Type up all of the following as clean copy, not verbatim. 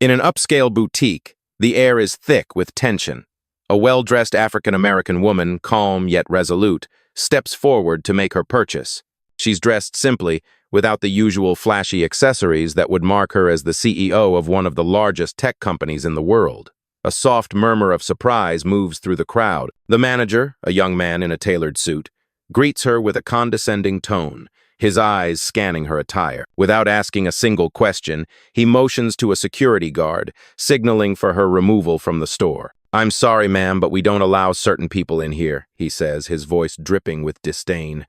In an upscale boutique, the air is thick with tension. A well-dressed African-American woman, calm yet resolute, steps forward to make her purchase. She's dressed simply, without the usual flashy accessories that would mark her as the CEO of one of the largest tech companies in the world. A soft murmur of surprise moves through the crowd. The manager, a young man in a tailored suit, greets her with a condescending tone, his eyes scanning her attire. Without asking a single question, he motions to a security guard, signaling for her removal from the store. "I'm sorry, ma'am, but we don't allow certain people in here," he says, his voice dripping with disdain.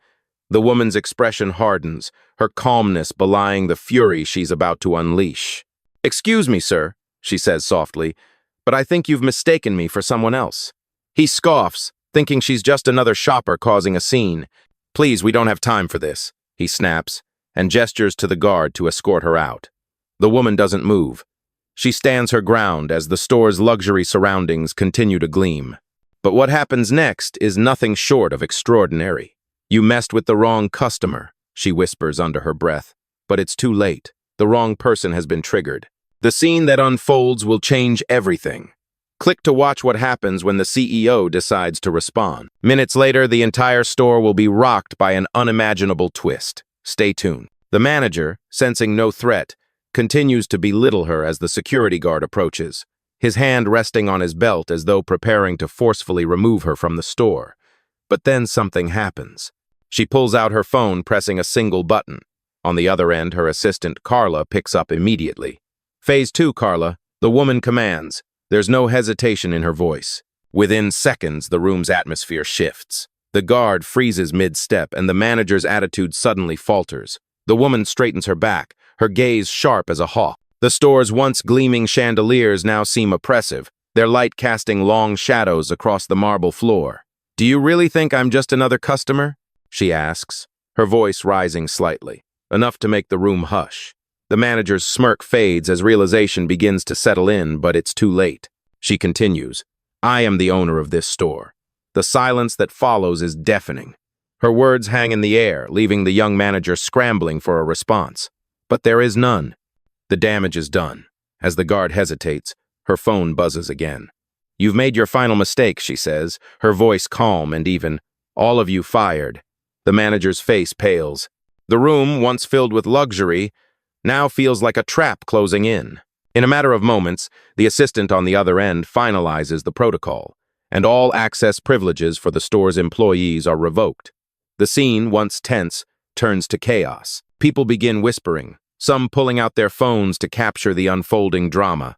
The woman's expression hardens, her calmness belying the fury she's about to unleash. "Excuse me, sir," she says softly, "but I think you've mistaken me for someone else." He scoffs, thinking she's just another shopper causing a scene. "Please, we don't have time for this," he snaps, and gestures to the guard to escort her out. The woman doesn't move. She stands her ground as the store's luxury surroundings continue to gleam. But what happens next is nothing short of extraordinary. "You messed with the wrong customer," she whispers under her breath. But it's too late. The wrong person has been triggered. The scene that unfolds will change everything. Click to watch what happens when the CEO decides to respond. Minutes later, the entire store will be rocked by an unimaginable twist. Stay tuned. The manager, sensing no threat, continues to belittle her as the security guard approaches, his hand resting on his belt as though preparing to forcefully remove her from the store. But then something happens. She pulls out her phone, pressing a single button. On the other end, her assistant, Carla, picks up immediately. "Phase 2, Carla," the woman commands. There's no hesitation in her voice. Within seconds, the room's atmosphere shifts. The guard freezes mid-step, and the manager's attitude suddenly falters. The woman straightens her back, her gaze sharp as a hawk. The store's once gleaming chandeliers now seem oppressive, their light casting long shadows across the marble floor. "Do you really think I'm just another customer?" she asks, her voice rising slightly, enough to make the room hush. The manager's smirk fades as realization begins to settle in, but it's too late. She continues, "I am the owner of this store." The silence that follows is deafening. Her words hang in the air, leaving the young manager scrambling for a response. But there is none. The damage is done. As the guard hesitates, her phone buzzes again. "You've made your final mistake," she says, her voice calm and even. "All of you fired." The manager's face pales. The room, once filled with luxury, now feels like a trap closing in. In a matter of moments, the assistant on the other end finalizes the protocol, and all access privileges for the store's employees are revoked. The scene, once tense, turns to chaos. People begin whispering, some pulling out their phones to capture the unfolding drama.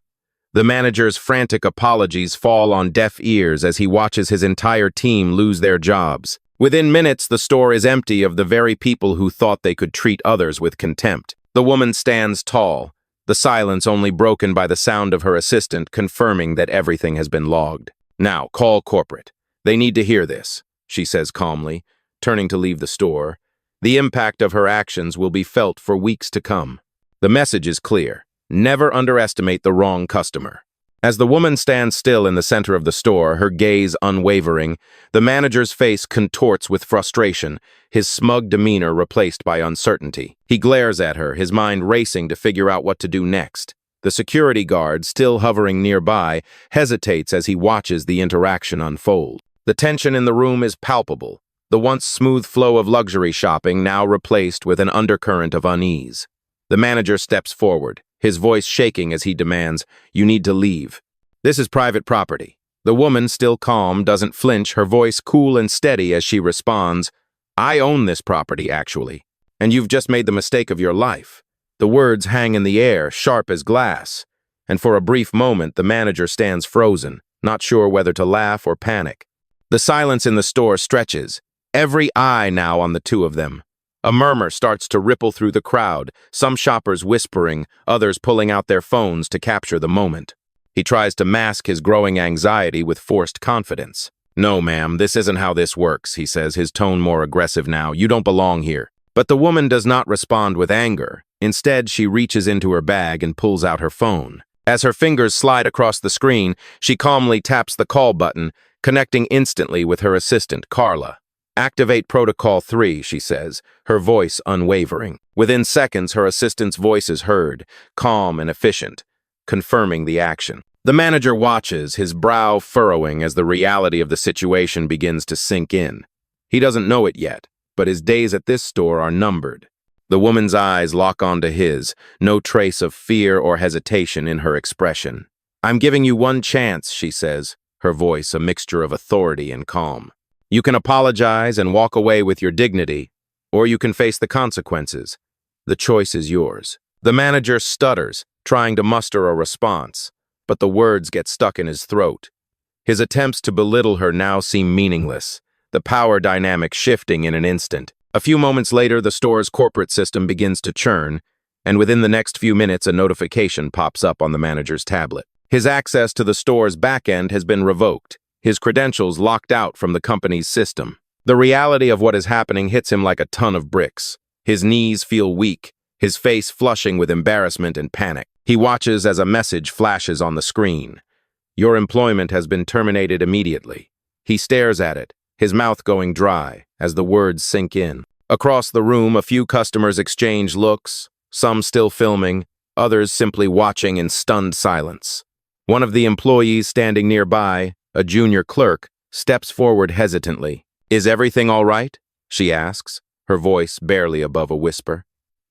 The manager's frantic apologies fall on deaf ears as he watches his entire team lose their jobs. Within minutes, the store is empty of the very people who thought they could treat others with contempt. The woman stands tall, the silence only broken by the sound of her assistant confirming that everything has been logged. "Now, call corporate. They need to hear this," she says calmly, turning to leave the store. The impact of her actions will be felt for weeks to come. The message is clear. Never underestimate the wrong customer. As the woman stands still in the center of the store, her gaze unwavering, the manager's face contorts with frustration, his smug demeanor replaced by uncertainty. He glares at her, his mind racing to figure out what to do next. The security guard, still hovering nearby, hesitates as he watches the interaction unfold. The tension in the room is palpable, the once smooth flow of luxury shopping now replaced with an undercurrent of unease. The manager steps forward, his voice shaking as he demands, "You need to leave. This is private property." The woman, still calm, doesn't flinch, her voice cool and steady as she responds, "I own this property, actually, and you've just made the mistake of your life." The words hang in the air, sharp as glass, and for a brief moment the manager stands frozen, not sure whether to laugh or panic. The silence in the store stretches, every eye now on the two of them. A murmur starts to ripple through the crowd, some shoppers whispering, others pulling out their phones to capture the moment. He tries to mask his growing anxiety with forced confidence. "No, ma'am, this isn't how this works," he says, his tone more aggressive now. "You don't belong here." But the woman does not respond with anger. Instead, she reaches into her bag and pulls out her phone. As her fingers slide across the screen, she calmly taps the call button, connecting instantly with her assistant, Carla. "Activate Protocol 3, she says, her voice unwavering. Within seconds, her assistant's voice is heard, calm and efficient. confirming the action. The manager watches, his brow furrowing as the reality of the situation begins to sink in. He doesn't know it yet, but his days at this store are numbered. The woman's eyes lock onto his, no trace of fear or hesitation in her expression. "I'm giving you one chance," she says, her voice a mixture of authority and calm. "You can apologize and walk away with your dignity, or you can face the consequences. The choice is yours." The manager stutters, trying to muster a response, but the words get stuck in his throat. His attempts to belittle her now seem meaningless, the power dynamic shifting in an instant. A few moments later, the store's corporate system begins to churn, and within the next few minutes, a notification pops up on the manager's tablet. His access to the store's back-end has been revoked, his credentials locked out from the company's system. The reality of what is happening hits him like a ton of bricks. His knees feel weak, his face flushing with embarrassment and panic. He watches as a message flashes on the screen. "Your employment has been terminated immediately." He stares at it, his mouth going dry as the words sink in. Across the room, a few customers exchange looks, some still filming, others simply watching in stunned silence. One of the employees standing nearby, a junior clerk, steps forward hesitantly. "Is everything all right?" she asks, her voice barely above a whisper.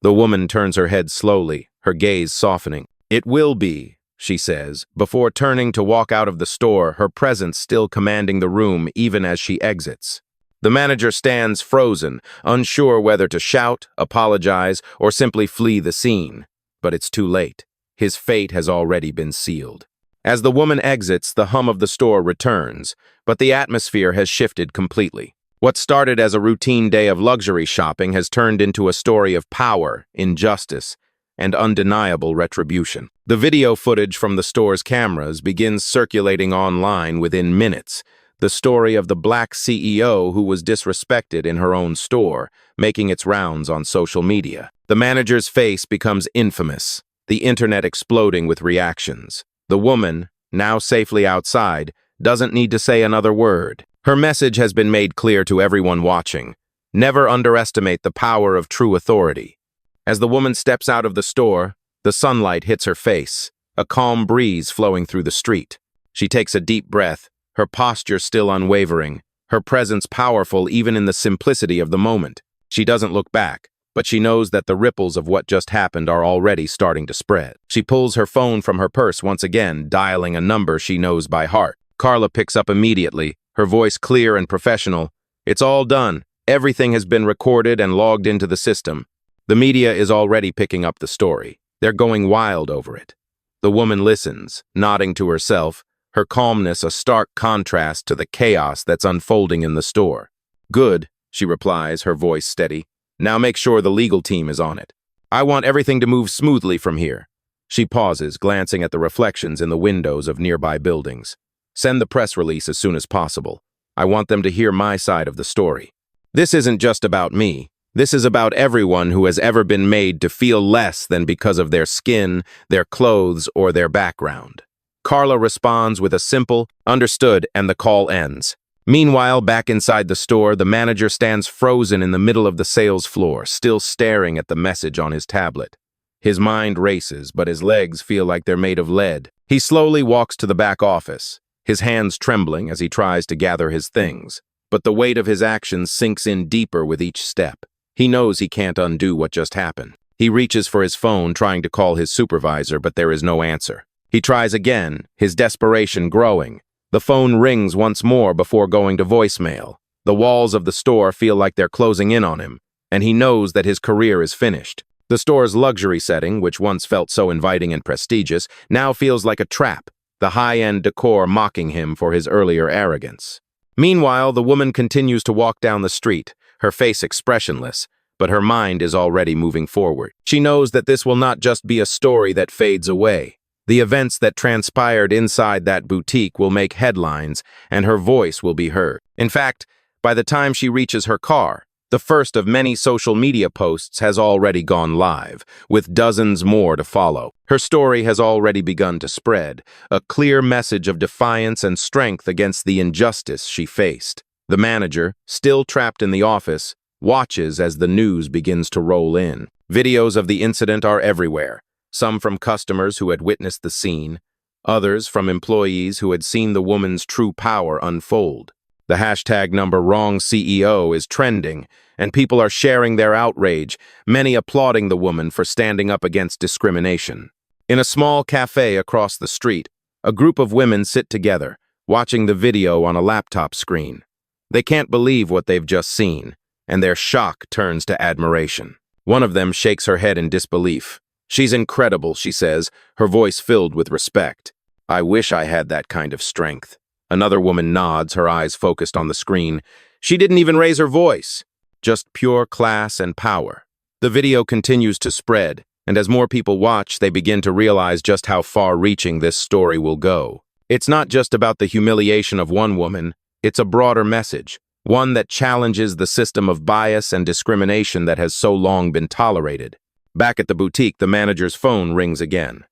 The woman turns her head slowly, her gaze softening. "It will be," she says, before turning to walk out of the store, her presence still commanding the room even as she exits. The manager stands frozen, unsure whether to shout, apologize, or simply flee the scene. But it's too late. His fate has already been sealed. As the woman exits, the hum of the store returns, but the atmosphere has shifted completely. What started as a routine day of luxury shopping has turned into a story of power, injustice, and undeniable retribution. The video footage from the store's cameras begins circulating online within minutes, the story of the black CEO who was disrespected in her own store, making its rounds on social media. The manager's face becomes infamous, the internet exploding with reactions. The woman, now safely outside, doesn't need to say another word. Her message has been made clear to everyone watching. Never underestimate the power of true authority. As the woman steps out of the store, the sunlight hits her face, a calm breeze flowing through the street. She takes a deep breath, her posture still unwavering, her presence powerful even in the simplicity of the moment. She doesn't look back, but she knows that the ripples of what just happened are already starting to spread. She pulls her phone from her purse once again, dialing a number she knows by heart. Carla picks up immediately, her voice clear and professional. "It's all done. Everything has been recorded and logged into the system. The media is already picking up the story. They're going wild over it." The woman listens, nodding to herself, her calmness a stark contrast to the chaos that's unfolding in the store. "Good," she replies, her voice steady. "Now make sure the legal team is on it. I want everything to move smoothly from here." She pauses, glancing at the reflections in the windows of nearby buildings. "Send the press release as soon as possible. I want them to hear my side of the story. This isn't just about me. This is about everyone who has ever been made to feel less than because of their skin, their clothes, or their background." Carla responds with a simple, "Understood," and the call ends. Meanwhile, back inside the store, the manager stands frozen in the middle of the sales floor, still staring at the message on his tablet. His mind races, but his legs feel like they're made of lead. He slowly walks to the back office, his hands trembling as he tries to gather his things. But the weight of his actions sinks in deeper with each step. He knows he can't undo what just happened. He reaches for his phone, trying to call his supervisor, but there is no answer. He tries again, his desperation growing. The phone rings once more before going to voicemail. The walls of the store feel like they're closing in on him, and he knows that his career is finished. The store's luxury setting, which once felt so inviting and prestigious, now feels like a trap, the high-end decor mocking him for his earlier arrogance. Meanwhile, the woman continues to walk down the street, her face expressionless, but her mind is already moving forward. She knows that this will not just be a story that fades away. The events that transpired inside that boutique will make headlines, and her voice will be heard. In fact, by the time she reaches her car, the first of many social media posts has already gone live, with dozens more to follow. Her story has already begun to spread, a clear message of defiance and strength against the injustice she faced. The manager, still trapped in the office, watches as the news begins to roll in. Videos of the incident are everywhere. some from customers who had witnessed the scene, others from employees who had seen the woman's true power unfold. The hashtag #wrong CEO is trending, and people are sharing their outrage, many applauding the woman for standing up against discrimination. In a small cafe across the street, a group of women sit together, watching the video on a laptop screen. They can't believe what they've just seen, and their shock turns to admiration. One of them shakes her head in disbelief. "She's incredible," she says, her voice filled with respect. "I wish I had that kind of strength." Another woman nods, her eyes focused on the screen. She didn't even raise her voice. Just pure class and power. The video continues to spread, and as more people watch, they begin to realize just how far-reaching this story will go. It's not just about the humiliation of one woman, it's a broader message, one that challenges the system of bias and discrimination that has so long been tolerated. Back at the boutique, the manager's phone rings again.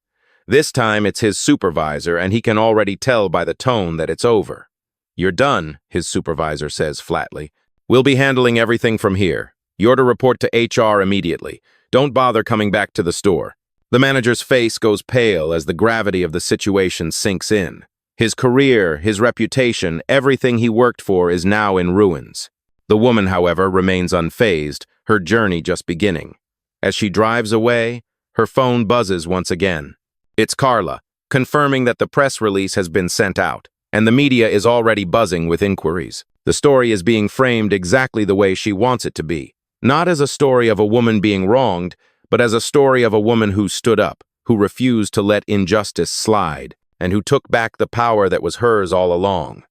This time, it's his supervisor, and he can already tell by the tone that it's over. "You're done," his supervisor says flatly. "We'll be handling everything from here. You're to report to HR immediately. Don't bother coming back to the store." The manager's face goes pale as the gravity of the situation sinks in. His career, his reputation, everything he worked for is now in ruins. The woman, however, remains unfazed, her journey just beginning. As she drives away, her phone buzzes once again. It's Carla, confirming that the press release has been sent out, and the media is already buzzing with inquiries. The story is being framed exactly the way she wants it to be. Not as a story of a woman being wronged, but as a story of a woman who stood up, who refused to let injustice slide, and who took back the power that was hers all along.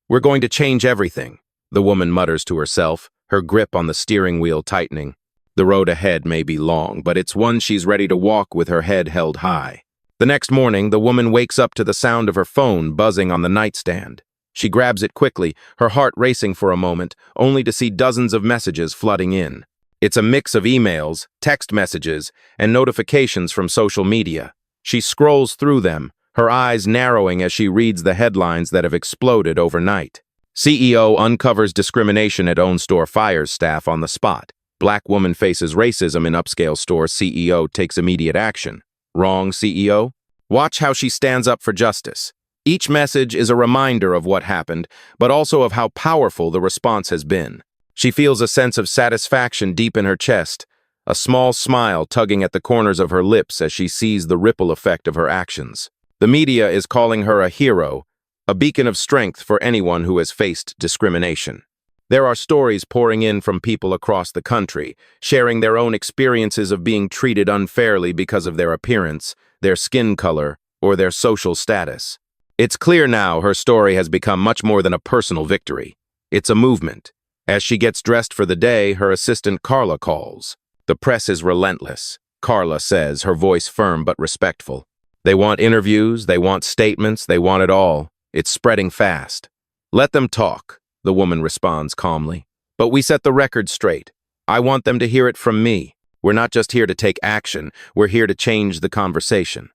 "We're going to change everything," the woman mutters to herself, her grip on the steering wheel tightening. The road ahead may be long, but it's one she's ready to walk with her head held high. The next morning, the woman wakes up to the sound of her phone buzzing on the nightstand. She grabs it quickly, her heart racing for a moment, only to see dozens of messages flooding in. It's a mix of emails, text messages, and notifications from social media. She scrolls through them, her eyes narrowing as she reads the headlines that have exploded overnight. CEO uncovers discrimination at own store, fires staff on the spot. Black woman faces racism in upscale store, CEO takes immediate action. Wrong CEO? Watch how she stands up for justice. Each message is a reminder of what happened, but also of how powerful the response has been. She feels a sense of satisfaction deep in her chest, a small smile tugging at the corners of her lips as she sees the ripple effect of her actions. The media is calling her a hero, a beacon of strength for anyone who has faced discrimination. There are stories pouring in from people across the country, sharing their own experiences of being treated unfairly because of their appearance, their skin color, or their social status. It's clear now her story has become much more than a personal victory. It's a movement. As she gets dressed for the day, her assistant Carla calls. The press is relentless, Carla says, her voice firm but respectful. They want interviews, they want statements, they want it all. It's spreading fast. "Let them talk," the woman responds calmly. "But we set the record straight. I want them to hear it from me. We're not just here to take action, we're here to change the conversation."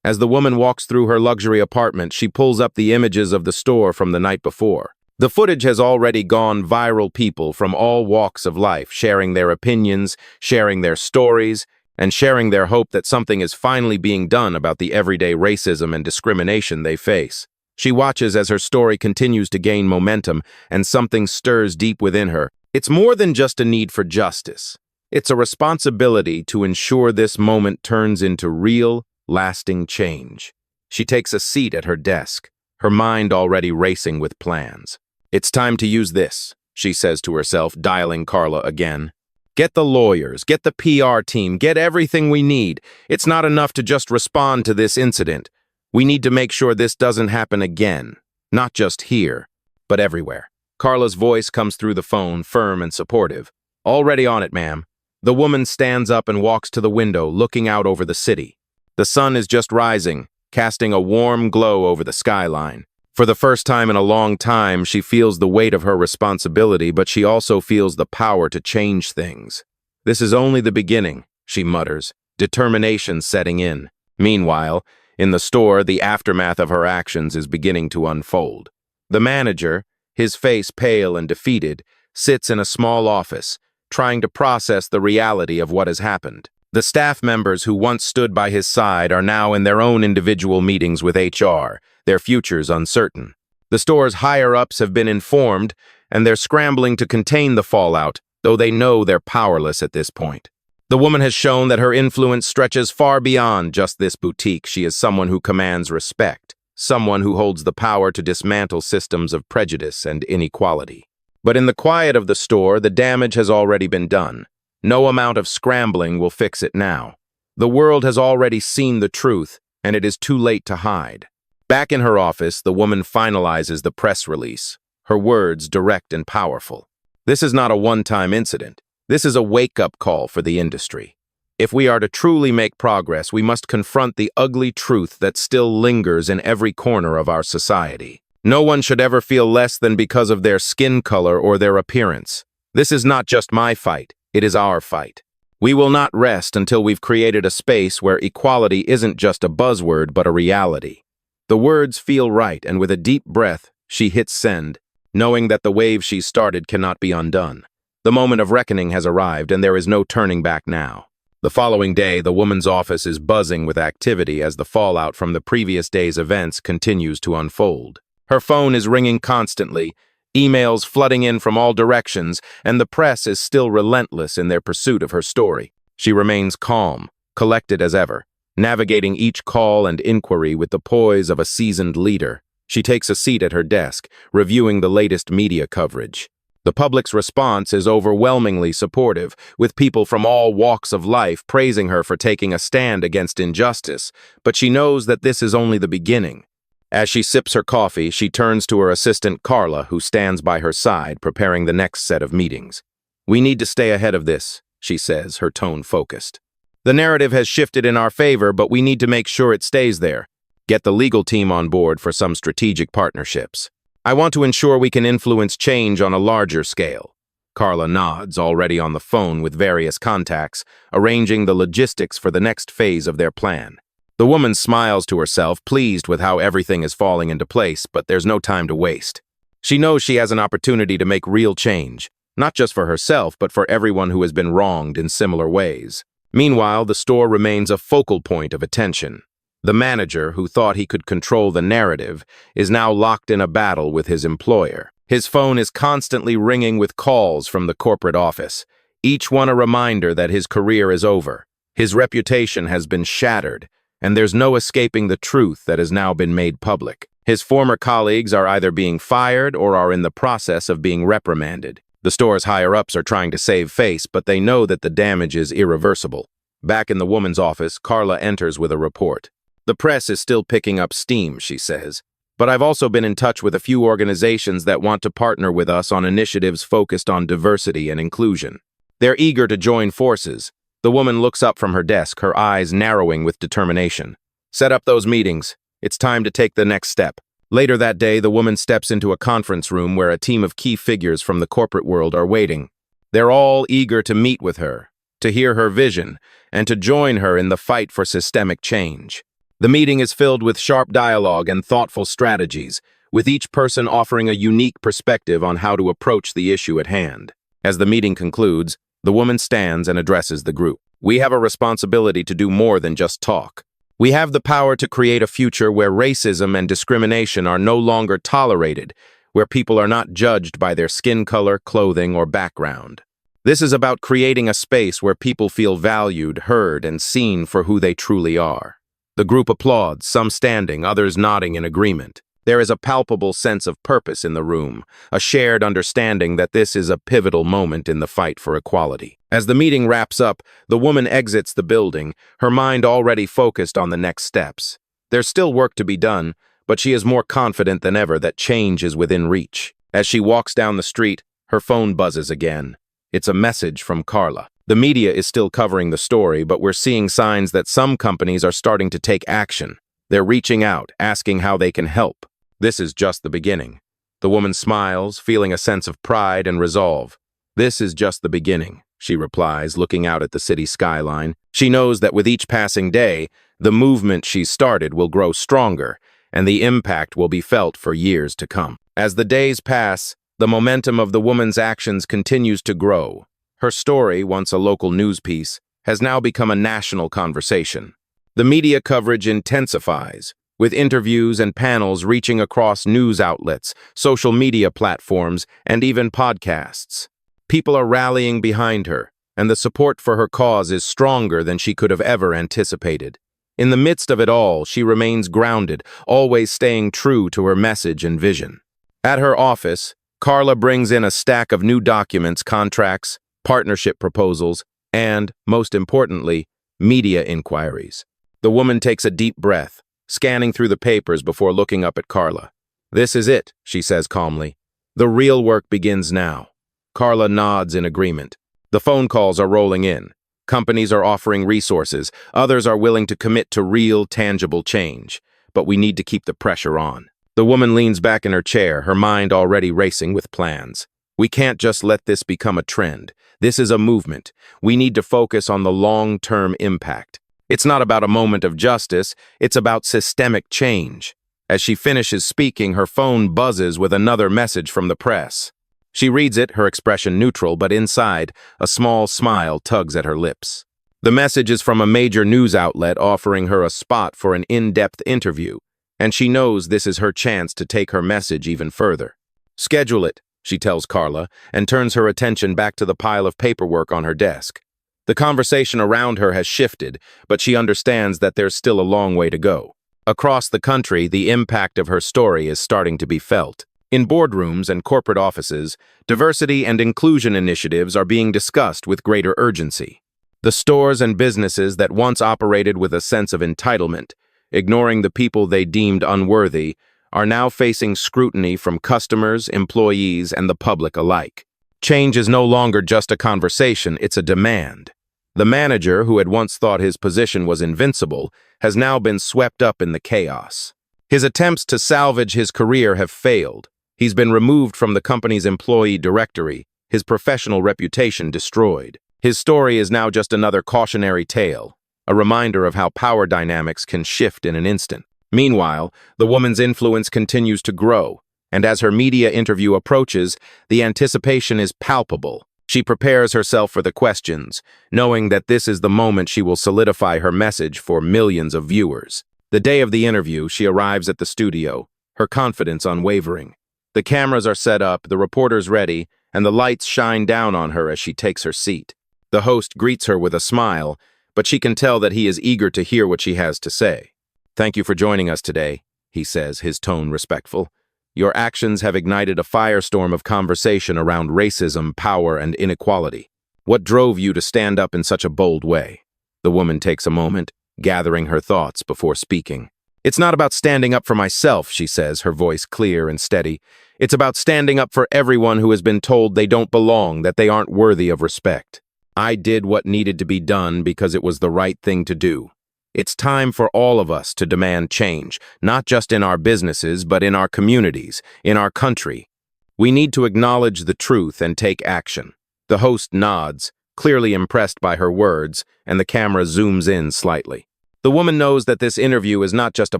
As the woman walks through her luxury apartment, she pulls up the images of the store from the night before. The footage has already gone viral, people from all walks of life sharing their opinions, sharing their stories, and sharing their hope that something is finally being done about the everyday racism and discrimination they face. She watches as her story continues to gain momentum, and something stirs deep within her. It's more than just a need for justice. It's a responsibility to ensure this moment turns into real, lasting change. She takes a seat at her desk, her mind already racing with plans. "It's time to use this," she says to herself, dialing Carla again. "Get the lawyers, get the PR team, get everything we need. It's not enough to just respond to this incident. We need to make sure this doesn't happen again, not just here, but everywhere." Carla's voice comes through the phone, firm and supportive. "Already on it, ma'am." The woman stands up and walks to the window, looking out over the city. The sun is just rising, casting a warm glow over the skyline. For the first time in a long time, she feels the weight of her responsibility, but she also feels the power to change things. "This is only the beginning," she mutters, determination setting in. Meanwhile, in the store, the aftermath of her actions is beginning to unfold. The manager, his face pale and defeated, sits in a small office, trying to process the reality of what has happened. The staff members who once stood by his side are now in their own individual meetings with HR, their futures uncertain. The store's higher-ups have been informed, and they're scrambling to contain the fallout, though they know they're powerless at this point. The woman has shown that her influence stretches far beyond just this boutique. She is someone who commands respect, someone who holds the power to dismantle systems of prejudice and inequality. But in the quiet of the store, the damage has already been done. No amount of scrambling will fix it now. The world has already seen the truth, and it is too late to hide. Back in her office, the woman finalizes the press release, her words direct and powerful. This is not a one-time incident. This is a wake-up call for the industry. If we are to truly make progress, we must confront the ugly truth that still lingers in every corner of our society. No one should ever feel less than because of their skin color or their appearance. This is not just my fight, it is our fight. We will not rest until we've created a space where equality isn't just a buzzword but a reality. The words feel right, and with a deep breath, she hits send, knowing that the wave she started cannot be undone. The moment of reckoning has arrived, and there is no turning back now. The following day, the woman's office is buzzing with activity as the fallout from the previous day's events continues to unfold. Her phone is ringing constantly, emails flooding in from all directions, and the press is still relentless in their pursuit of her story. She remains calm, collected as ever, navigating each call and inquiry with the poise of a seasoned leader. She takes a seat at her desk, reviewing the latest media coverage. The public's response is overwhelmingly supportive, with people from all walks of life praising her for taking a stand against injustice, but she knows that this is only the beginning. As she sips her coffee, she turns to her assistant Carla, who stands by her side, preparing the next set of meetings. "We need to stay ahead of this," she says, her tone focused. "The narrative has shifted in our favor, but we need to make sure it stays there. Get the legal team on board for some strategic partnerships. I want to ensure we can influence change on a larger scale." Carla nods, already on the phone with various contacts, arranging the logistics for the next phase of their plan. The woman smiles to herself, pleased with how everything is falling into place, but there's no time to waste. She knows she has an opportunity to make real change, not just for herself, but for everyone who has been wronged in similar ways. Meanwhile, the store remains a focal point of attention. The manager, who thought he could control the narrative, is now locked in a battle with his employer. His phone is constantly ringing with calls from the corporate office, each one a reminder that his career is over. His reputation has been shattered, and there's no escaping the truth that has now been made public. His former colleagues are either being fired or are in the process of being reprimanded. The store's higher-ups are trying to save face, but they know that the damage is irreversible. Back in the woman's office, Carla enters with a report. "The press is still picking up steam," she says, "but I've also been in touch with a few organizations that want to partner with us on initiatives focused on diversity and inclusion. They're eager to join forces." The woman looks up from her desk, her eyes narrowing with determination. "Set up those meetings. It's time to take the next step." Later that day, the woman steps into a conference room where a team of key figures from the corporate world are waiting. They're all eager to meet with her, to hear her vision, and to join her in the fight for systemic change. The meeting is filled with sharp dialogue and thoughtful strategies, with each person offering a unique perspective on how to approach the issue at hand. As the meeting concludes, the woman stands and addresses the group. "We have a responsibility to do more than just talk. We have the power to create a future where racism and discrimination are no longer tolerated, where people are not judged by their skin color, clothing, or background. This is about creating a space where people feel valued, heard, and seen for who they truly are." The group applauds, some standing, others nodding in agreement. There is a palpable sense of purpose in the room, a shared understanding that this is a pivotal moment in the fight for equality. As the meeting wraps up, the woman exits the building, her mind already focused on the next steps. There's still work to be done, but she is more confident than ever that change is within reach. As she walks down the street, her phone buzzes again. It's a message from Carla. The media is still covering the story, but we're seeing signs that some companies are starting to take action. They're reaching out, asking how they can help. This is just the beginning. The woman smiles, feeling a sense of pride and resolve. "This is just the beginning," she replies, looking out at the city skyline. She knows that with each passing day, the movement she's started will grow stronger, and the impact will be felt for years to come. As the days pass, the momentum of the woman's actions continues to grow. Her story, once a local news piece, has now become a national conversation. The media coverage intensifies, with interviews and panels reaching across news outlets, social media platforms, and even podcasts. People are rallying behind her, and the support for her cause is stronger than she could have ever anticipated. In the midst of it all, she remains grounded, always staying true to her message and vision. At her office, Carla brings in a stack of new documents, contracts, partnership proposals, and, most importantly, media inquiries. The woman takes a deep breath, scanning through the papers before looking up at Carla. "This is it," she says calmly. "The real work begins now." Carla nods in agreement. The phone calls are rolling in. Companies are offering resources. Others are willing to commit to real, tangible change. But we need to keep the pressure on. The woman leans back in her chair, her mind already racing with plans. We can't just let this become a trend. This is a movement. We need to focus on the long-term impact. It's not about a moment of justice, it's about systemic change. As she finishes speaking, her phone buzzes with another message from the press. She reads it, her expression neutral, but inside, a small smile tugs at her lips. The message is from a major news outlet offering her a spot for an in-depth interview, and she knows this is her chance to take her message even further. "Schedule it," she tells Carla, and turns her attention back to the pile of paperwork on her desk. The conversation around her has shifted, but she understands that there's still a long way to go. Across the country, the impact of her story is starting to be felt. In boardrooms and corporate offices, diversity and inclusion initiatives are being discussed with greater urgency. The stores and businesses that once operated with a sense of entitlement, ignoring the people they deemed unworthy, are now facing scrutiny from customers, employees, and the public alike. Change is no longer just a conversation, it's a demand. The manager, who had once thought his position was invincible, has now been swept up in the chaos. His attempts to salvage his career have failed. He's been removed from the company's employee directory, his professional reputation destroyed. His story is now just another cautionary tale, a reminder of how power dynamics can shift in an instant. Meanwhile, the woman's influence continues to grow, and as her media interview approaches, the anticipation is palpable. She prepares herself for the questions, knowing that this is the moment she will solidify her message for millions of viewers. The day of the interview, she arrives at the studio, her confidence unwavering. The cameras are set up, the reporters ready, and the lights shine down on her as she takes her seat. The host greets her with a smile, but she can tell that he is eager to hear what she has to say. "Thank you for joining us today," he says, his tone respectful. "Your actions have ignited a firestorm of conversation around racism, power, and inequality. What drove you to stand up in such a bold way?" The woman takes a moment, gathering her thoughts before speaking. "It's not about standing up for myself," she says, her voice clear and steady. "It's about standing up for everyone who has been told they don't belong, that they aren't worthy of respect. I did what needed to be done because it was the right thing to do. It's time for all of us to demand change, not just in our businesses, but in our communities, in our country. We need to acknowledge the truth and take action." The host nods, clearly impressed by her words, and the camera zooms in slightly. The woman knows that this interview is not just a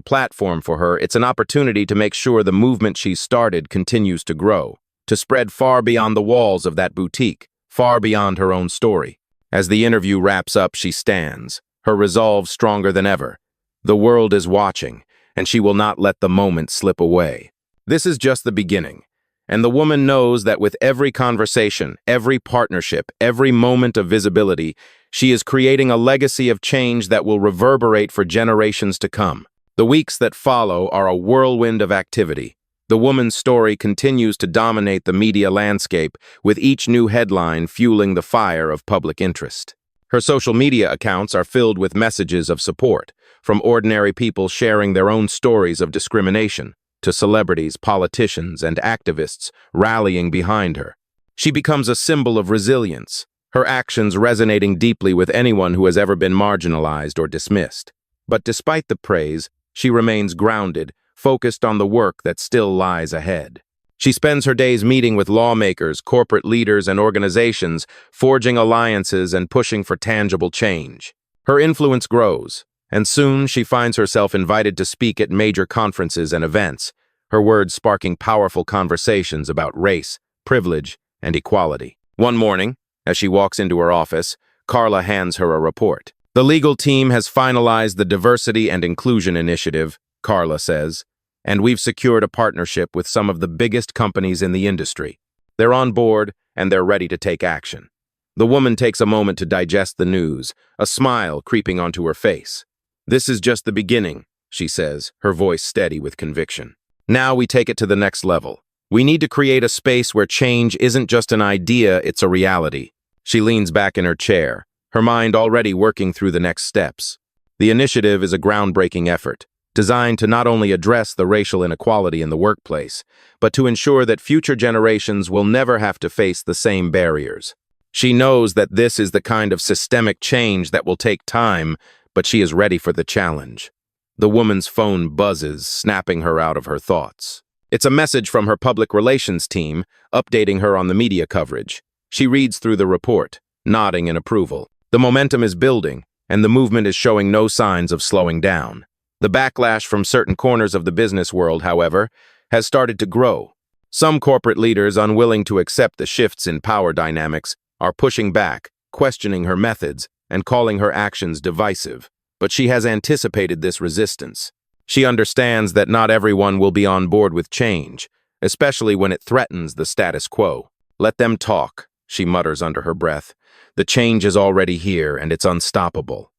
platform for her, it's an opportunity to make sure the movement she's started continues to grow, to spread far beyond the walls of that boutique, far beyond her own story. As the interview wraps up, she stands, her resolve stronger than ever. The world is watching, and she will not let the moment slip away. This is just the beginning, and the woman knows that with every conversation, every partnership, every moment of visibility, she is creating a legacy of change that will reverberate for generations to come. The weeks that follow are a whirlwind of activity. The woman's story continues to dominate the media landscape, with each new headline fueling the fire of public interest. Her social media accounts are filled with messages of support, from ordinary people sharing their own stories of discrimination, to celebrities, politicians, and activists rallying behind her. She becomes a symbol of resilience, her actions resonating deeply with anyone who has ever been marginalized or dismissed. But despite the praise, she remains grounded, focused on the work that still lies ahead. She spends her days meeting with lawmakers, corporate leaders, and organizations, forging alliances and pushing for tangible change. Her influence grows, and soon she finds herself invited to speak at major conferences and events, her words sparking powerful conversations about race, privilege, and equality. One morning, as she walks into her office, Carla hands her a report. The legal team has finalized the Diversity and Inclusion Initiative, Carla says, and we've secured a partnership with some of the biggest companies in the industry. They're on board, and they're ready to take action. The woman takes a moment to digest the news, a smile creeping onto her face. This is just the beginning, she says, her voice steady with conviction. Now we take it to the next level. We need to create a space where change isn't just an idea, it's a reality. She leans back in her chair, her mind already working through the next steps. The initiative is a groundbreaking effort, designed to not only address the racial inequality in the workplace, but to ensure that future generations will never have to face the same barriers. She knows that this is the kind of systemic change that will take time, but she is ready for the challenge. The woman's phone buzzes, snapping her out of her thoughts. It's a message from her public relations team, updating her on the media coverage. She reads through the report, nodding in approval. The momentum is building, and the movement is showing no signs of slowing down. The backlash from certain corners of the business world, however, has started to grow. Some corporate leaders, unwilling to accept the shifts in power dynamics, are pushing back, questioning her methods, and calling her actions divisive. But she has anticipated this resistance. She understands that not everyone will be on board with change, especially when it threatens the status quo. Let them talk, she mutters under her breath. The change is already here, and it's unstoppable.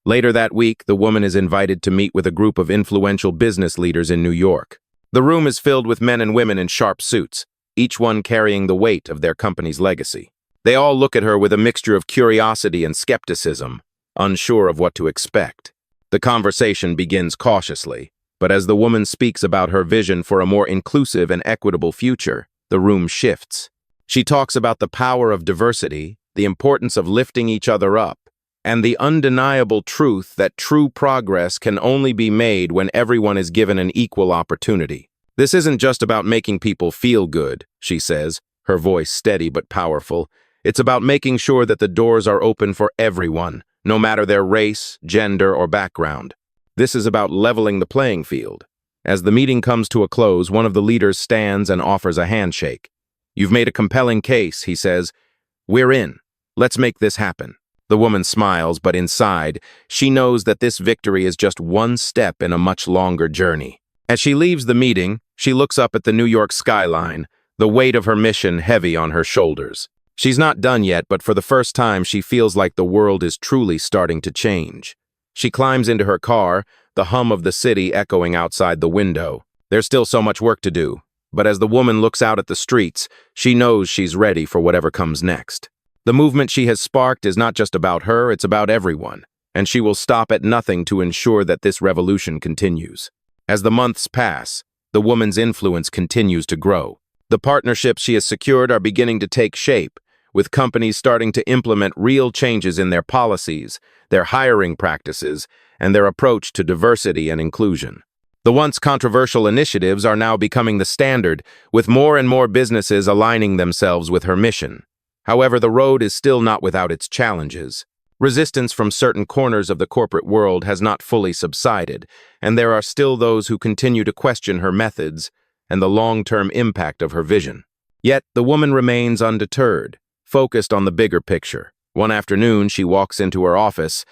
Later that week, the woman is invited to meet with a group of influential business leaders in New York. The room is filled with men and women in sharp suits, each one carrying the weight of their company's legacy. They all look at her with a mixture of curiosity and skepticism, unsure of what to expect. The conversation begins cautiously, but as the woman speaks about her vision for a more inclusive and equitable future, the room shifts. She talks about the power of diversity, the importance of lifting each other up, and the undeniable truth that true progress can only be made when everyone is given an equal opportunity. This isn't just about making people feel good, she says, her voice steady but powerful. It's about making sure that the doors are open for everyone, no matter their race, gender, or background. This is about leveling the playing field. As the meeting comes to a close, one of the leaders stands and offers a handshake. "You've made a compelling case," he says. "We're in. Let's make this happen." The woman smiles, but inside, she knows that this victory is just one step in a much longer journey. As she leaves the meeting, she looks up at the New York skyline, the weight of her mission heavy on her shoulders. She's not done yet, but for the first time, she feels like the world is truly starting to change. She climbs into her car, the hum of the city echoing outside the window. There's still so much work to do, but as the woman looks out at the streets, she knows she's ready for whatever comes next. The movement she has sparked is not just about her, it's about everyone, and she will stop at nothing to ensure that this revolution continues. As the months pass, the woman's influence continues to grow. The partnerships she has secured are beginning to take shape, with companies starting to implement real changes in their policies, their hiring practices, and their approach to diversity and inclusion. The once controversial initiatives are now becoming the standard, with more and more businesses aligning themselves with her mission. However, the road is still not without its challenges. Resistance from certain corners of the corporate world has not fully subsided, and there are still those who continue to question her methods and the long-term impact of her vision. Yet, the woman remains undeterred, focused on the bigger picture. One afternoon, she walks into her office,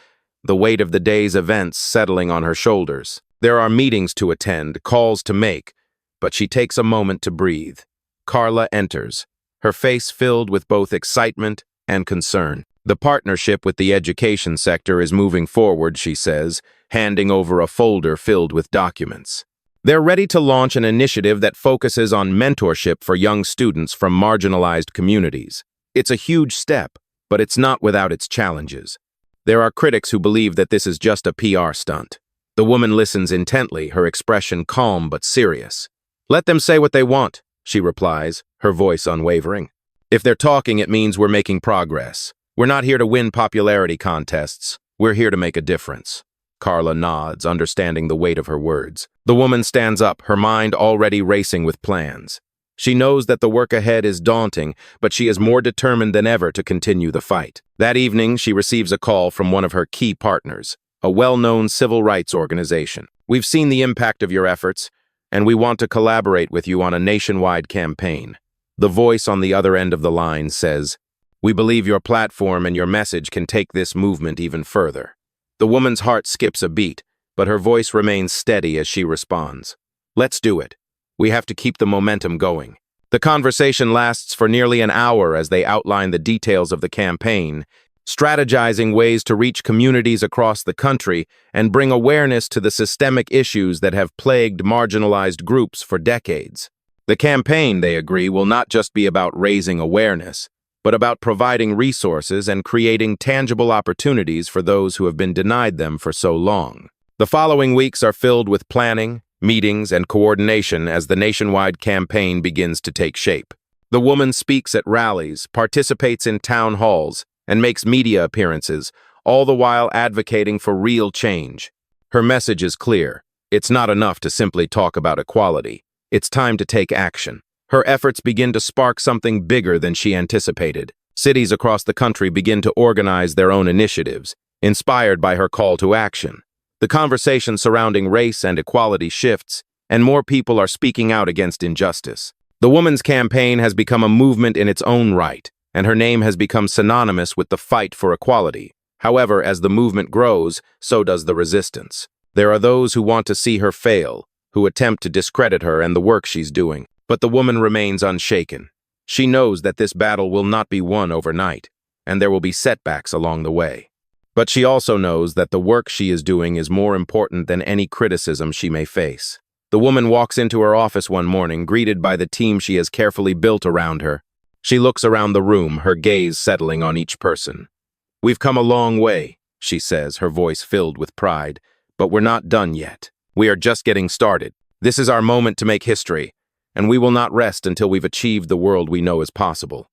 the weight of the day's events settling on her shoulders. There are meetings to attend, calls to make, but she takes a moment to breathe. Carla enters, her face filled with both excitement and concern. The partnership with the education sector is moving forward, she says, handing over a folder filled with documents. They're ready to launch an initiative that focuses on mentorship for young students from marginalized communities. It's a huge step, but it's not without its challenges. There are critics who believe that this is just a PR stunt. The woman listens intently, her expression calm but serious. "Let them say what they want," she replies, her voice unwavering. "If they're talking, it means we're making progress. We're not here to win popularity contests. We're here to make a difference." Carla nods, understanding the weight of her words. The woman stands up, her mind already racing with plans. She knows that the work ahead is daunting, but she is more determined than ever to continue the fight. That evening, she receives a call from one of her key partners, a well-known civil rights organization. "We've seen the impact of your efforts, and we want to collaborate with you on a nationwide campaign." The voice on the other end of the line says, We believe your platform and your message can take this movement even further. The woman's heart skips a beat, but her voice remains steady as she responds. Let's do it. We have to keep the momentum going. The conversation lasts for nearly an hour as they outline the details of the campaign, strategizing ways to reach communities across the country and bring awareness to the systemic issues that have plagued marginalized groups for decades. The campaign, they agree, will not just be about raising awareness, but about providing resources and creating tangible opportunities for those who have been denied them for so long. The following weeks are filled with planning, meetings, and coordination as the nationwide campaign begins to take shape. The woman speaks at rallies, participates in town halls, and makes media appearances, all the while advocating for real change. Her message is clear. It's not enough to simply talk about equality. It's time to take action. Her efforts begin to spark something bigger than she anticipated. Cities across the country begin to organize their own initiatives, inspired by her call to action. The conversation surrounding race and equality shifts, and more people are speaking out against injustice. The woman's campaign has become a movement in its own right, and her name has become synonymous with the fight for equality. However, as the movement grows, so does the resistance. There are those who want to see her fail, who attempt to discredit her and the work she's doing. But the woman remains unshaken. She knows that this battle will not be won overnight, and there will be setbacks along the way. But she also knows that the work she is doing is more important than any criticism she may face. The woman walks into her office one morning, greeted by the team she has carefully built around her. She looks around the room, her gaze settling on each person. "We've come a long way," she says, her voice filled with pride. "But we're not done yet. We are just getting started. This is our moment to make history, and we will not rest until we've achieved the world we know is possible."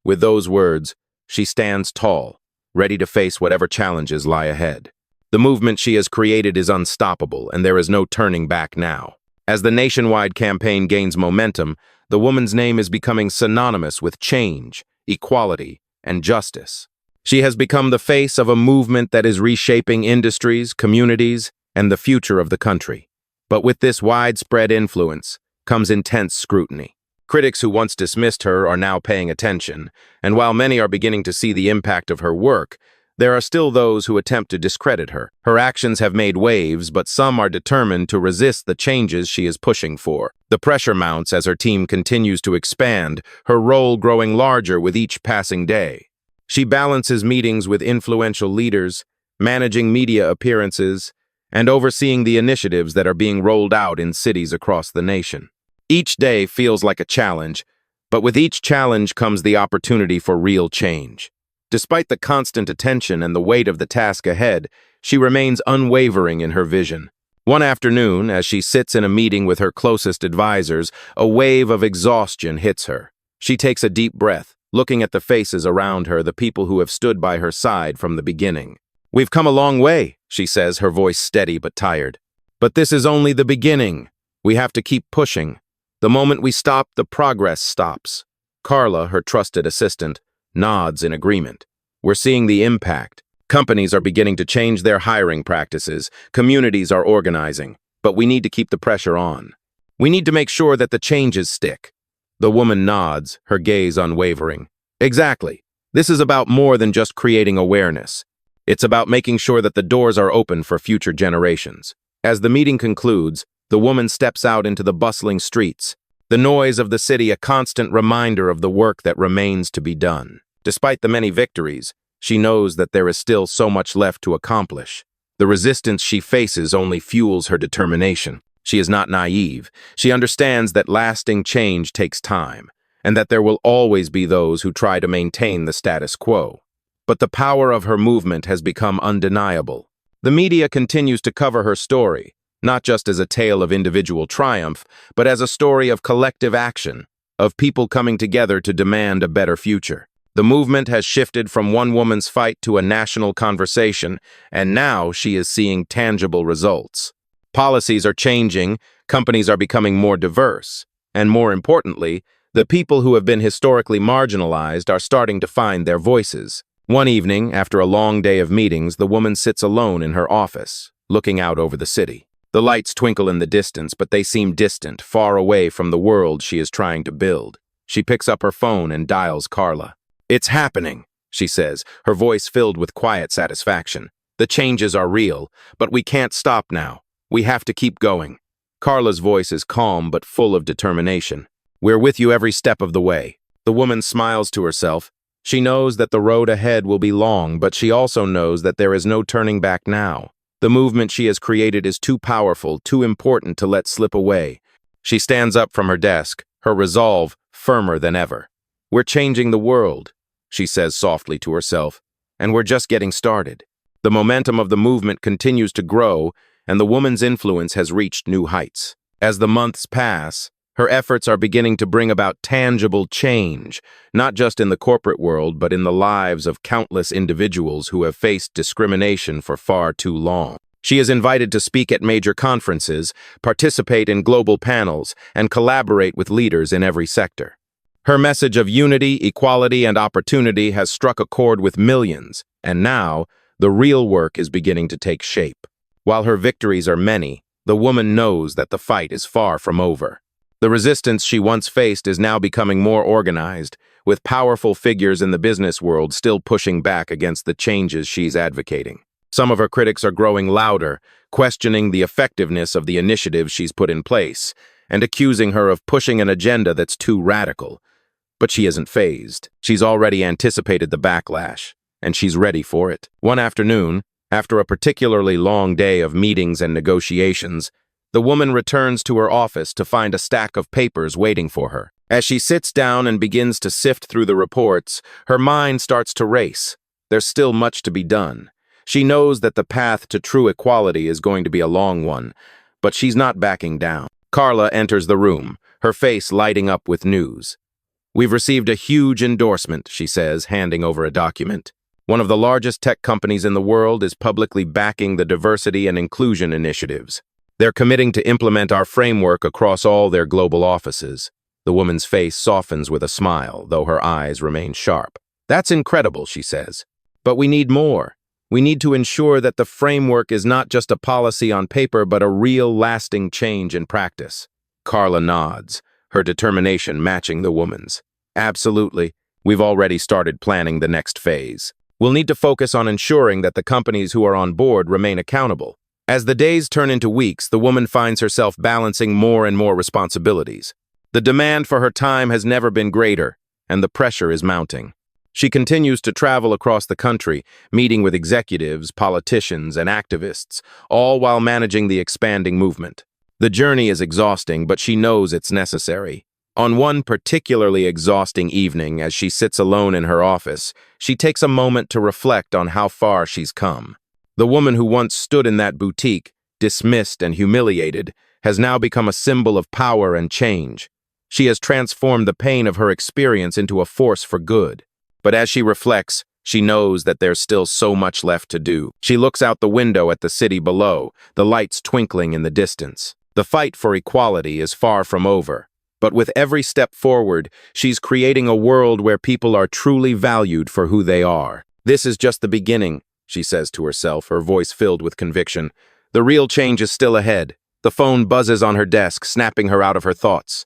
With those words, she stands tall, ready to face whatever challenges lie ahead. The movement she has created is unstoppable, and there is no turning back now. As the nationwide campaign gains momentum, the woman's name is becoming synonymous with change, equality, and justice. She has become the face of a movement that is reshaping industries, communities, and the future of the country. But with this widespread influence comes intense scrutiny. Critics who once dismissed her are now paying attention, and while many are beginning to see the impact of her work, there are still those who attempt to discredit her. Her actions have made waves, but some are determined to resist the changes she is pushing for. The pressure mounts as her team continues to expand, her role growing larger with each passing day. She balances meetings with influential leaders, managing media appearances, and overseeing the initiatives that are being rolled out in cities across the nation. Each day feels like a challenge, but with each challenge comes the opportunity for real change. Despite the constant attention and the weight of the task ahead, she remains unwavering in her vision. One afternoon, as she sits in a meeting with her closest advisors, a wave of exhaustion hits her. She takes a deep breath, looking at the faces around her, the people who have stood by her side from the beginning. "We've come a long way," she says, her voice steady but tired. "But this is only the beginning. We have to keep pushing. The moment we stop, the progress stops." Carla, her trusted assistant, nods in agreement. "We're seeing the impact. Companies are beginning to change their hiring practices. Communities are organizing. But we need to keep the pressure on. We need to make sure that the changes stick." The woman nods, her gaze unwavering. "Exactly. This is about more than just creating awareness. It's about making sure that the doors are open for future generations." As the meeting concludes, the woman steps out into the bustling streets, the noise of the city a constant reminder of the work that remains to be done. Despite the many victories, she knows that there is still so much left to accomplish. The resistance she faces only fuels her determination. She is not naive. She understands that lasting change takes time, and that there will always be those who try to maintain the status quo. But the power of her movement has become undeniable. The media continues to cover her story, not just as a tale of individual triumph, but as a story of collective action, of people coming together to demand a better future. The movement has shifted from one woman's fight to a national conversation, and now she is seeing tangible results. Policies are changing, companies are becoming more diverse, and more importantly, the people who have been historically marginalized are starting to find their voices. One evening, after a long day of meetings, the woman sits alone in her office, looking out over the city. The lights twinkle in the distance, but they seem distant, far away from the world she is trying to build. She picks up her phone and dials Carla. "It's happening," she says, her voice filled with quiet satisfaction. "The changes are real, but we can't stop now. We have to keep going." Carla's voice is calm but full of determination. "We're with you every step of the way." The woman smiles to herself. She knows that the road ahead will be long, but she also knows that there is no turning back now. The movement she has created is too powerful, too important to let slip away. She stands up from her desk, her resolve firmer than ever. "We're changing the world," she says softly to herself, "and we're just getting started." The momentum of the movement continues to grow, and the woman's influence has reached new heights. As the months pass, her efforts are beginning to bring about tangible change, not just in the corporate world, but in the lives of countless individuals who have faced discrimination for far too long. She is invited to speak at major conferences, participate in global panels, and collaborate with leaders in every sector. Her message of unity, equality, and opportunity has struck a chord with millions, and now, the real work is beginning to take shape. While her victories are many, the woman knows that the fight is far from over. The resistance she once faced is now becoming more organized, with powerful figures in the business world still pushing back against the changes she's advocating. Some of her critics are growing louder, questioning the effectiveness of the initiatives she's put in place, and accusing her of pushing an agenda that's too radical. But she isn't fazed. She's already anticipated the backlash, and she's ready for it. One afternoon, after a particularly long day of meetings and negotiations, the woman returns to her office to find a stack of papers waiting for her. As she sits down and begins to sift through the reports, her mind starts to race. There's still much to be done. She knows that the path to true equality is going to be a long one, but she's not backing down. Carla enters the room, her face lighting up with news. "We've received a huge endorsement," she says, handing over a document. "One of the largest tech companies in the world is publicly backing the diversity and inclusion initiatives. They're committing to implement our framework across all their global offices." The woman's face softens with a smile, though her eyes remain sharp. "That's incredible," she says. "But we need more. We need to ensure that the framework is not just a policy on paper, but a real, lasting change in practice." Carla nods, her determination matching the woman's. "Absolutely. We've already started planning the next phase. We'll need to focus on ensuring that the companies who are on board remain accountable." As the days turn into weeks, the woman finds herself balancing more and more responsibilities. The demand for her time has never been greater, and the pressure is mounting. She continues to travel across the country, meeting with executives, politicians, and activists, all while managing the expanding movement. The journey is exhausting, but she knows it's necessary. On one particularly exhausting evening, as she sits alone in her office, she takes a moment to reflect on how far she's come. The woman who once stood in that boutique, dismissed and humiliated, has now become a symbol of power and change. She has transformed the pain of her experience into a force for good. But as she reflects, she knows that there's still so much left to do. She looks out the window at the city below, the lights twinkling in the distance. The fight for equality is far from over. But with every step forward, she's creating a world where people are truly valued for who they are. "This is just the beginning," she says to herself, her voice filled with conviction. "The real change is still ahead." The phone buzzes on her desk, snapping her out of her thoughts.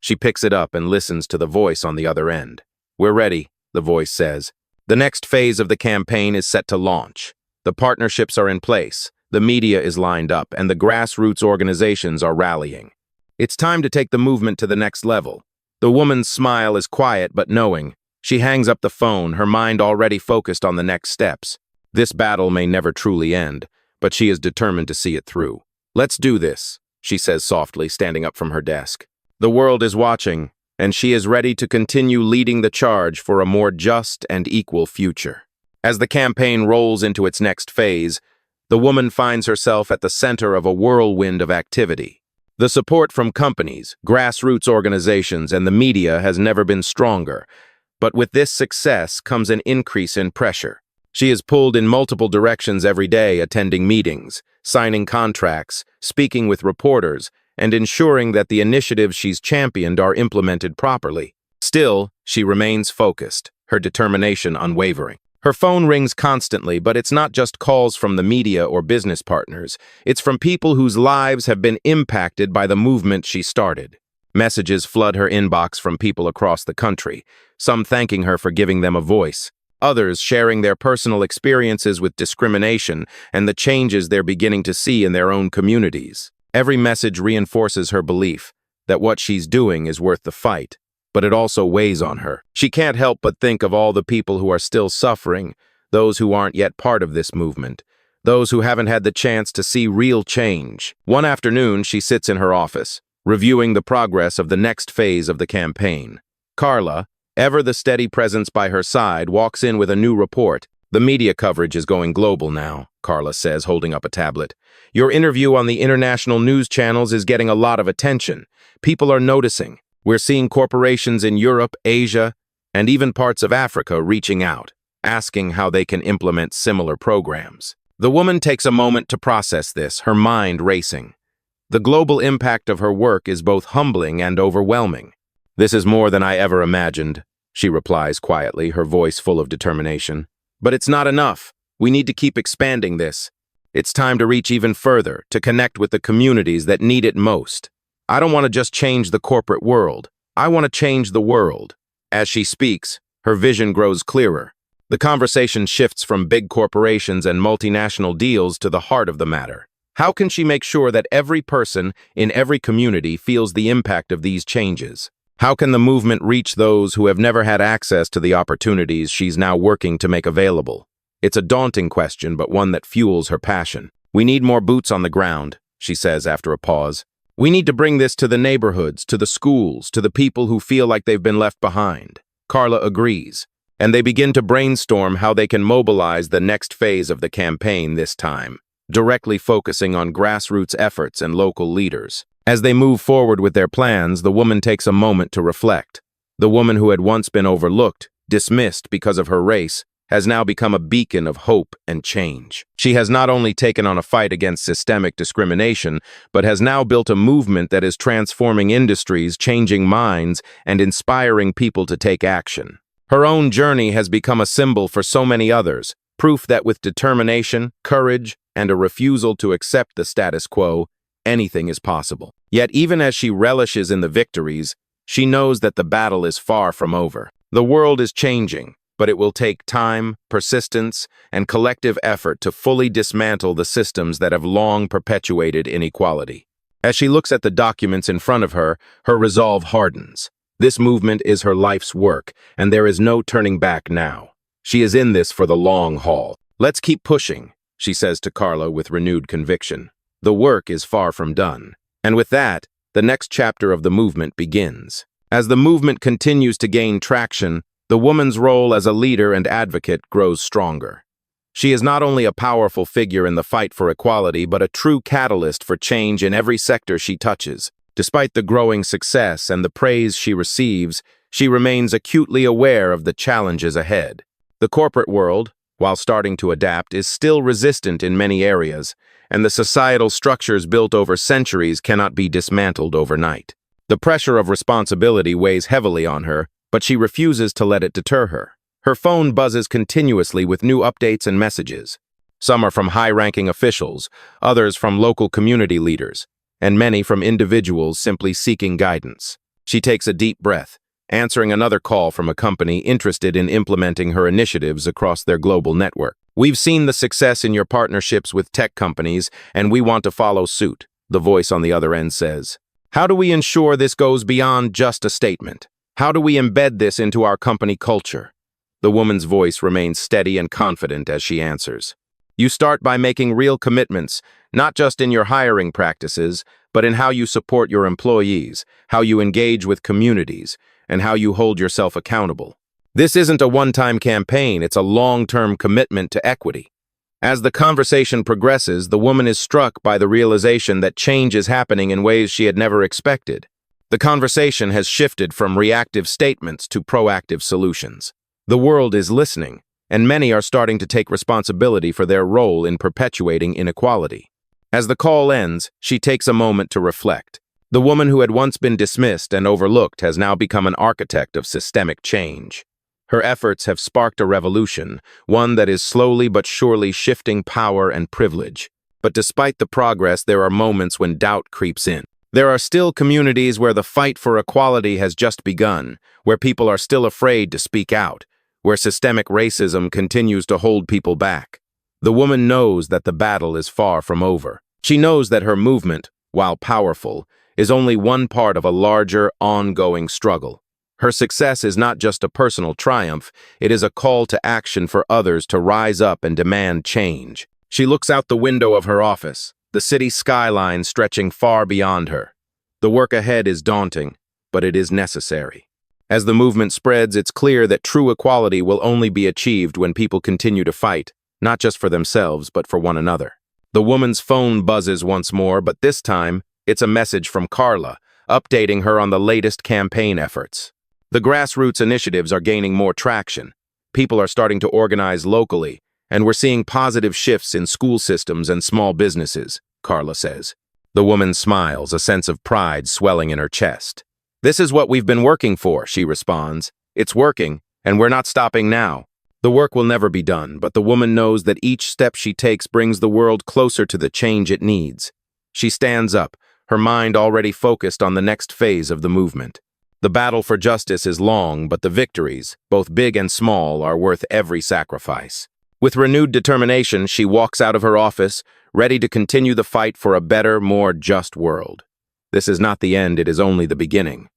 She picks it up and listens to the voice on the other end. "We're ready," the voice says. "The next phase of the campaign is set to launch. The partnerships are in place, the media is lined up, and the grassroots organizations are rallying. It's time to take the movement to the next level." The woman's smile is quiet but knowing. She hangs up the phone, her mind already focused on the next steps. This battle may never truly end, but she is determined to see it through. "Let's do this," she says softly, standing up from her desk. The world is watching, and she is ready to continue leading the charge for a more just and equal future. As the campaign rolls into its next phase, the woman finds herself at the center of a whirlwind of activity. The support from companies, grassroots organizations, and the media has never been stronger, but with this success comes an increase in pressure. She is pulled in multiple directions every day, attending meetings, signing contracts, speaking with reporters, and ensuring that the initiatives she's championed are implemented properly. Still, she remains focused, her determination unwavering. Her phone rings constantly, but it's not just calls from the media or business partners. It's from people whose lives have been impacted by the movement she started. Messages flood her inbox from people across the country, some thanking her for giving them a voice, others sharing their personal experiences with discrimination and the changes they're beginning to see in their own communities. Every message reinforces her belief that what she's doing is worth the fight, but it also weighs on her. She can't help but think of all the people who are still suffering, those who aren't yet part of this movement, those who haven't had the chance to see real change. One afternoon, she sits in her office, reviewing the progress of the next phase of the campaign. Carla, ever the steady presence by her side, walks in with a new report. "The media coverage is going global now," Carla says, holding up a tablet. "Your interview on the international news channels is getting a lot of attention. People are noticing. We're seeing corporations in Europe, Asia, and even parts of Africa reaching out, asking how they can implement similar programs." The woman takes a moment to process this, her mind racing. The global impact of her work is both humbling and overwhelming. "This is more than I ever imagined," she replies quietly, her voice full of determination. "But it's not enough. We need to keep expanding this. It's time to reach even further, to connect with the communities that need it most. I don't want to just change the corporate world. I want to change the world." As she speaks, her vision grows clearer. The conversation shifts from big corporations and multinational deals to the heart of the matter. How can she make sure that every person in every community feels the impact of these changes? How can the movement reach those who have never had access to the opportunities she's now working to make available? It's a daunting question, but one that fuels her passion. "We need more boots on the ground," she says after a pause. "We need to bring this to the neighborhoods, to the schools, to the people who feel like they've been left behind." Carla agrees, and they begin to brainstorm how they can mobilize the next phase of the campaign this time, directly focusing on grassroots efforts and local leaders. As they move forward with their plans, the woman takes a moment to reflect. The woman who had once been overlooked, dismissed because of her race, has now become a beacon of hope and change. She has not only taken on a fight against systemic discrimination, but has now built a movement that is transforming industries, changing minds, and inspiring people to take action. Her own journey has become a symbol for so many others, proof that with determination, courage, and a refusal to accept the status quo, anything is possible. Yet even as she relishes in the victories, she knows that the battle is far from over. The world is changing, but it will take time, persistence, and collective effort to fully dismantle the systems that have long perpetuated inequality. As she looks at the documents in front of her, her resolve hardens. This movement is her life's work, and there is no turning back now. She is in this for the long haul. "Let's keep pushing," she says to Carla with renewed conviction. The work is far from done. And with that, the next chapter of the movement begins. As the movement continues to gain traction, the woman's role as a leader and advocate grows stronger. She is not only a powerful figure in the fight for equality, but a true catalyst for change in every sector she touches. Despite the growing success and the praise she receives, she remains acutely aware of the challenges ahead. The corporate world, while starting to adapt, is still resistant in many areas, and the societal structures built over centuries cannot be dismantled overnight. The pressure of responsibility weighs heavily on her, but she refuses to let it deter her. Her phone buzzes continuously with new updates and messages. Some are from high-ranking officials, others from local community leaders, and many from individuals simply seeking guidance. She takes a deep breath, answering another call from a company interested in implementing her initiatives across their global network. "We've seen the success in your partnerships with tech companies, and we want to follow suit," the voice on the other end says. "How do we ensure this goes beyond just a statement? How do we embed this into our company culture?" The woman's voice remains steady and confident as she answers. "You start by making real commitments, not just in your hiring practices, but in how you support your employees, how you engage with communities, and how you hold yourself accountable. This isn't a one-time campaign, it's a long-term commitment to equity." As the conversation progresses, the woman is struck by the realization that change is happening in ways she had never expected. The conversation has shifted from reactive statements to proactive solutions. The world is listening, and many are starting to take responsibility for their role in perpetuating inequality. As the call ends, she takes a moment to reflect. The woman who had once been dismissed and overlooked has now become an architect of systemic change. Her efforts have sparked a revolution, one that is slowly but surely shifting power and privilege. But despite the progress, there are moments when doubt creeps in. There are still communities where the fight for equality has just begun, where people are still afraid to speak out, where systemic racism continues to hold people back. The woman knows that the battle is far from over. She knows that her movement, while powerful, is only one part of a larger, ongoing struggle. Her success is not just a personal triumph, it is a call to action for others to rise up and demand change. She looks out the window of her office, the city skyline stretching far beyond her. The work ahead is daunting, but it is necessary. As the movement spreads, it's clear that true equality will only be achieved when people continue to fight, not just for themselves, but for one another. The woman's phone buzzes once more, but this time, it's a message from Carla, updating her on the latest campaign efforts. The grassroots initiatives are gaining more traction. People are starting to organize locally, and we're seeing positive shifts in school systems and small businesses, Carla says. The woman smiles, a sense of pride swelling in her chest. "This is what we've been working for," she responds. "It's working, and we're not stopping now." The work will never be done, but the woman knows that each step she takes brings the world closer to the change it needs. She stands up, her mind already focused on the next phase of the movement. The battle for justice is long, but the victories, both big and small, are worth every sacrifice. With renewed determination, she walks out of her office, ready to continue the fight for a better, more just world. This is not the end, it is only the beginning.